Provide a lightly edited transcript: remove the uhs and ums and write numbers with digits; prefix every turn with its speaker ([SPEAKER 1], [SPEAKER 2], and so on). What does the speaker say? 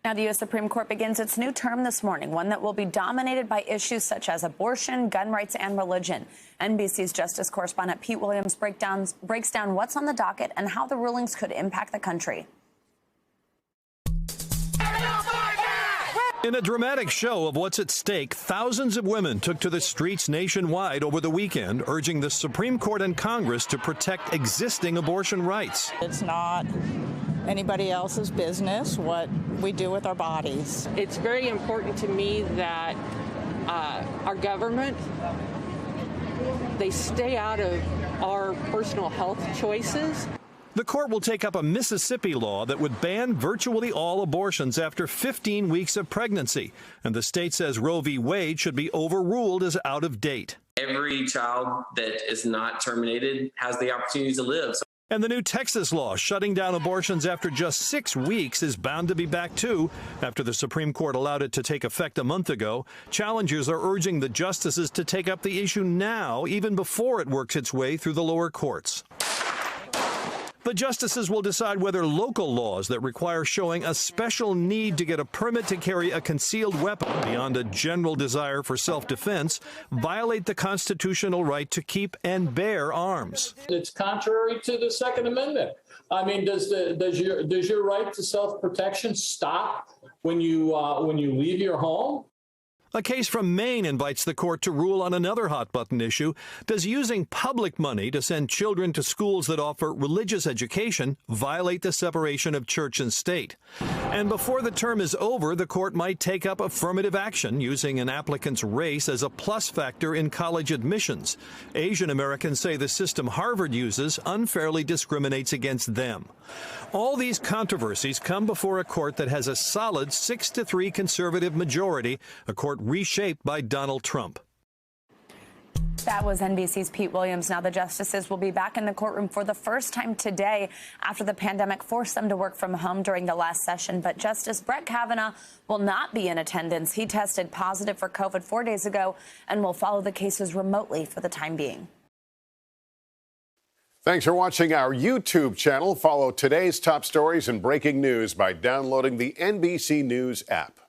[SPEAKER 1] Now, the U.S. Supreme Court begins its new term this morning, one that will be dominated by issues such as abortion, gun rights, and religion. NBC's justice correspondent Pete Williams breaks down what's on the docket and how the rulings could impact the country.
[SPEAKER 2] In a dramatic show of what's at stake, thousands of women took to the streets nationwide over the weekend, urging the Supreme Court and Congress to protect existing abortion rights.
[SPEAKER 3] It's not anybody else's business what we do with our bodies.
[SPEAKER 4] It's very important to me that our government, they stay out of our personal health choices.
[SPEAKER 2] The court will take up a Mississippi law that would ban virtually all abortions after 15 weeks of pregnancy. And the state says Roe v. Wade should be overruled as out of date.
[SPEAKER 5] Every child that is not terminated has the opportunity to live.
[SPEAKER 2] And the new Texas law shutting down abortions after just 6 weeks is bound to be back too. After the Supreme Court allowed it to take effect a month ago, challengers are urging the justices to take up the issue now, even before it works its way through the lower courts. The justices will decide whether local laws that require showing a special need to get a permit to carry a concealed weapon beyond a general desire for self-defense violate the constitutional right to keep and bear arms.
[SPEAKER 6] It's contrary to the Second Amendment. I mean, does your right to self-protection stop when you leave your home?
[SPEAKER 2] A case from Maine invites the court to rule on another hot-button issue. Does using public money to send children to schools that offer religious education violate the separation of church and state? And before the term is over, the court might take up affirmative action using an applicant's race as a plus factor in college admissions. Asian Americans say the system Harvard uses unfairly discriminates against them. All these controversies come before a court that has a solid 6-3 conservative majority, a court reshaped by Donald Trump.
[SPEAKER 1] That was NBC's Pete Williams. Now the justices will be back in the courtroom for the first time today after the pandemic forced them to work from home during the last session. But Justice Brett Kavanaugh will not be in attendance. He tested positive for COVID 4 days ago and will follow the cases remotely for the time being.
[SPEAKER 7] Thanks for watching our YouTube channel. Follow today's top stories and breaking news by downloading the NBC News app.